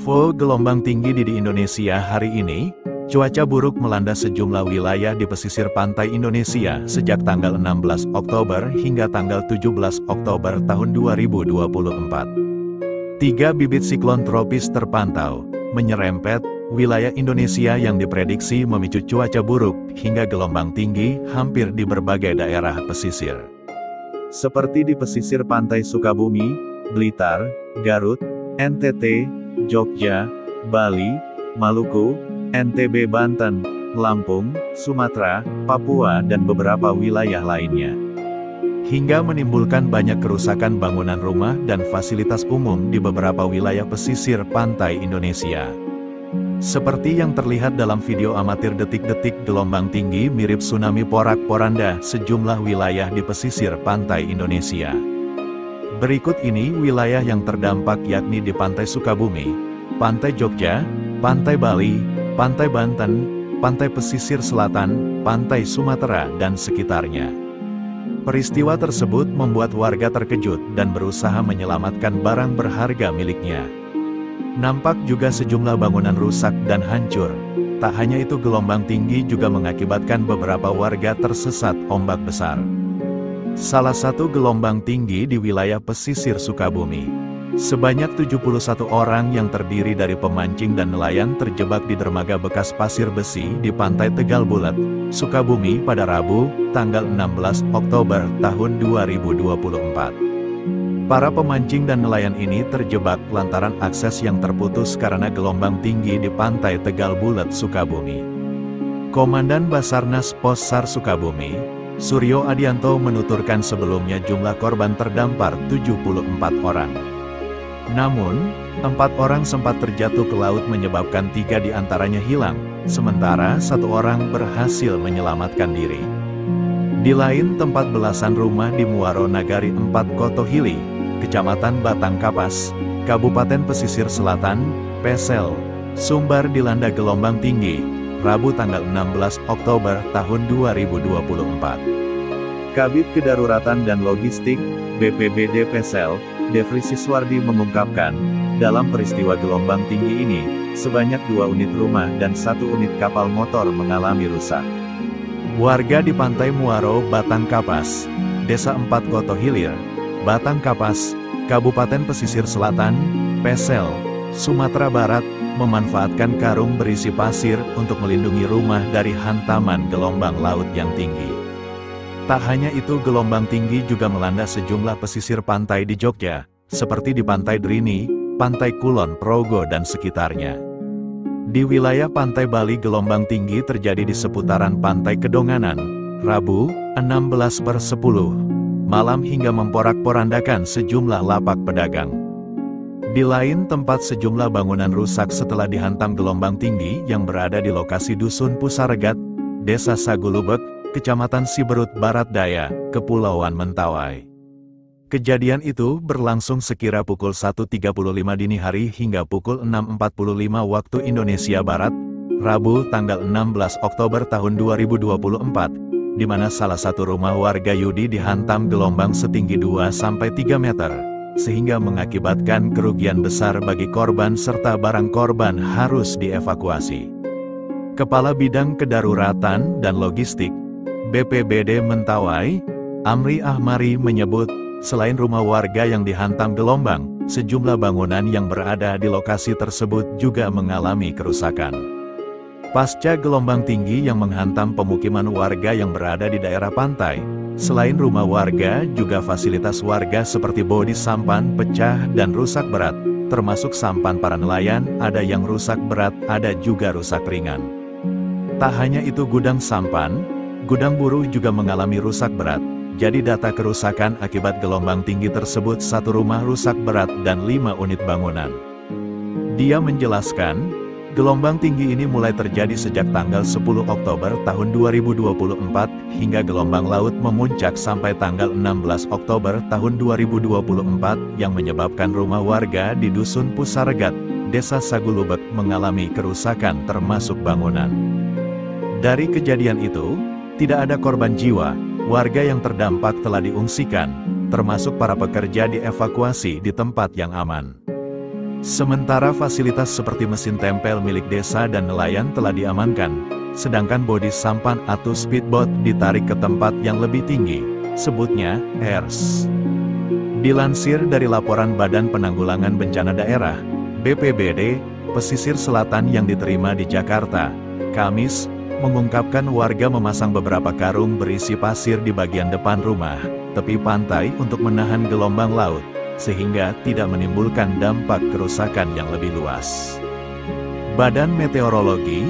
Info gelombang tinggi di Indonesia hari ini. Cuaca buruk melanda sejumlah wilayah di pesisir pantai Indonesia sejak tanggal 16 Oktober hingga tanggal 17 Oktober tahun 2024. 3 bibit siklon tropis terpantau, menyerempet wilayah Indonesia yang diprediksi memicu cuaca buruk hingga gelombang tinggi hampir di berbagai daerah pesisir. Seperti di pesisir pantai Sukabumi, Blitar, Garut, NTT, Jogja, Bali, Maluku, NTB Banten, Lampung, Sumatera, Papua dan beberapa wilayah lainnya. Hingga menimbulkan banyak kerusakan bangunan rumah dan fasilitas umum di beberapa wilayah pesisir pantai Indonesia. Seperti yang terlihat dalam video amatir detik-detik gelombang tinggi mirip tsunami porak-poranda sejumlah wilayah di pesisir pantai Indonesia. Berikut ini wilayah yang terdampak yakni di Pantai Sukabumi, Pantai Jogja, Pantai Bali, Pantai Banten, Pantai Pesisir Selatan, Pantai Sumatera dan sekitarnya. Peristiwa tersebut membuat warga terkejut dan berusaha menyelamatkan barang berharga miliknya. Nampak juga sejumlah bangunan rusak dan hancur. Tak hanya itu, gelombang tinggi juga mengakibatkan beberapa warga tersesat ombak besar. Salah satu gelombang tinggi di wilayah pesisir Sukabumi. Sebanyak 71 orang yang terdiri dari pemancing dan nelayan terjebak di dermaga bekas pasir besi di Pantai Tegal Bulet, Sukabumi pada Rabu, tanggal 16 Oktober tahun 2024. Para pemancing dan nelayan ini terjebak lantaran akses yang terputus karena gelombang tinggi di Pantai Tegal Bulet, Sukabumi. Komandan Basarnas Pos SAR Sukabumi, Suryo Adianto menuturkan sebelumnya jumlah korban terdampar 74 orang. Namun, 4 orang sempat terjatuh ke laut menyebabkan 3 diantaranya hilang, sementara 1 orang berhasil menyelamatkan diri. Di lain tempat belasan rumah di Muaro Nagari 4 Kotohili, Kecamatan Batang Kapas, Kabupaten Pesisir Selatan, Pesel, Sumbar dilanda gelombang tinggi, Rabu tanggal 16 Oktober tahun 2024. Kabid Kedaruratan dan Logistik, BPBD Pesel, Devri Siswardi mengungkapkan, dalam peristiwa gelombang tinggi ini, sebanyak 2 unit rumah dan 1 unit kapal motor mengalami rusak. Warga di Pantai Muaro Batang Kapas, Desa 4 Kotohilir, Batang Kapas, Kabupaten Pesisir Selatan, Pesel, Sumatera Barat, memanfaatkan karung berisi pasir untuk melindungi rumah dari hantaman gelombang laut yang tinggi. Tak hanya itu, gelombang tinggi juga melanda sejumlah pesisir pantai di Jogja, seperti di Pantai Drini, Pantai Kulon Progo dan sekitarnya. Di wilayah Pantai Bali, gelombang tinggi terjadi di seputaran Pantai Kedonganan, Rabu, 16/10, malam hingga memporak-porandakan sejumlah lapak pedagang. Di lain tempat sejumlah bangunan rusak setelah dihantam gelombang tinggi yang berada di lokasi Dusun Pusaregat, Desa Sagulubek, Kecamatan Siberut Barat Daya, Kepulauan Mentawai. Kejadian itu berlangsung sekira pukul 1.35 dini hari hingga pukul 6.45 waktu Indonesia Barat, Rabu tanggal 16 Oktober tahun 2024, di mana salah satu rumah warga Yudi dihantam gelombang setinggi 2-3 meter. Sehingga mengakibatkan kerugian besar bagi korban serta barang korban harus dievakuasi. Kepala Bidang Kedaruratan dan Logistik, BPBD Mentawai, Amri Ahmari menyebut, selain rumah warga yang dihantam gelombang, sejumlah bangunan yang berada di lokasi tersebut juga mengalami kerusakan. Pasca gelombang tinggi yang menghantam pemukiman warga yang berada di daerah pantai, selain rumah warga, juga fasilitas warga seperti bodi sampan pecah dan rusak berat, termasuk sampan para nelayan, ada yang rusak berat, ada juga rusak ringan. Tak hanya itu, gudang sampan, gudang buruh juga mengalami rusak berat. Jadi data kerusakan akibat gelombang tinggi tersebut, 1 rumah rusak berat dan 5 unit bangunan. Dia menjelaskan, gelombang tinggi ini mulai terjadi sejak tanggal 10 Oktober tahun 2024, hingga gelombang laut memuncak sampai tanggal 16 Oktober tahun 2024, yang menyebabkan rumah warga di Dusun Pusaregat, Desa Sagulubek mengalami kerusakan termasuk bangunan. Dari kejadian itu, tidak ada korban jiwa, warga yang terdampak telah diungsikan, termasuk para pekerja dievakuasi di tempat yang aman. Sementara fasilitas seperti mesin tempel milik desa dan nelayan telah diamankan, sedangkan bodi sampan atau speedboat ditarik ke tempat yang lebih tinggi, sebutnya ERS. Dilansir dari laporan Badan Penanggulangan Bencana Daerah, BPBD, pesisir selatan yang diterima di Jakarta, Kamis, mengungkapkan warga memasang beberapa karung berisi pasir di bagian depan rumah, tepi pantai untuk menahan gelombang laut, sehingga tidak menimbulkan dampak kerusakan yang lebih luas. Badan Meteorologi,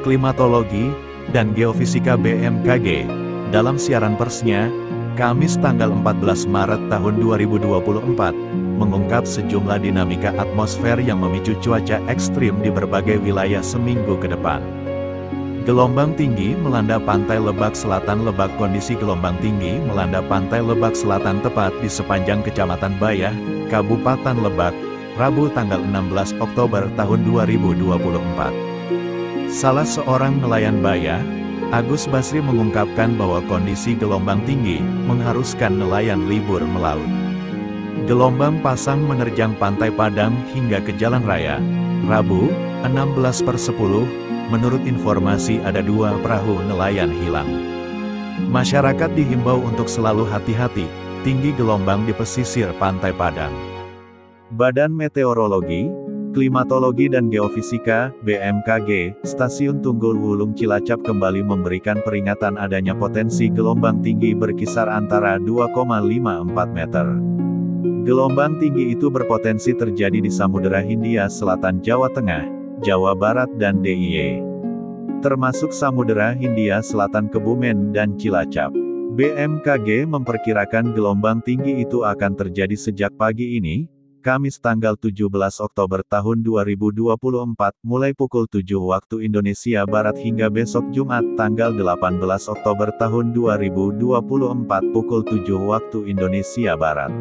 Klimatologi, dan Geofisika BMKG, dalam siaran persnya, Kamis tanggal 14 Maret tahun 2024, mengungkap sejumlah dinamika atmosfer yang memicu cuaca ekstrim di berbagai wilayah seminggu ke depan. Gelombang tinggi melanda pantai Lebak Selatan. Kondisi gelombang tinggi melanda pantai Lebak Selatan tepat di sepanjang Kecamatan Bayah, Kabupaten Lebak, Rabu tanggal 16 Oktober tahun 2024. Salah seorang nelayan Bayah, Agus Basri mengungkapkan bahwa kondisi gelombang tinggi mengharuskan nelayan libur melaut. Gelombang pasang menerjang Pantai Padang hingga ke Jalan Raya, Rabu, 16/10, menurut informasi ada 2 perahu nelayan hilang. Masyarakat dihimbau untuk selalu hati-hati, tinggi gelombang di pesisir Pantai Padang. Badan Meteorologi, Klimatologi dan Geofisika, BMKG, Stasiun Tunggul Wulung Cilacap kembali memberikan peringatan adanya potensi gelombang tinggi berkisar antara 2,54 meter. Gelombang tinggi itu berpotensi terjadi di Samudera Hindia Selatan, Jawa Tengah, Jawa Barat dan DIY, termasuk Samudera Hindia Selatan, Kebumen dan Cilacap. BMKG memperkirakan gelombang tinggi itu akan terjadi sejak pagi ini, Kamis tanggal 17 Oktober tahun 2024, mulai pukul 7 waktu Indonesia Barat hingga besok Jumat tanggal 18 Oktober tahun 2024 pukul 7 waktu Indonesia Barat.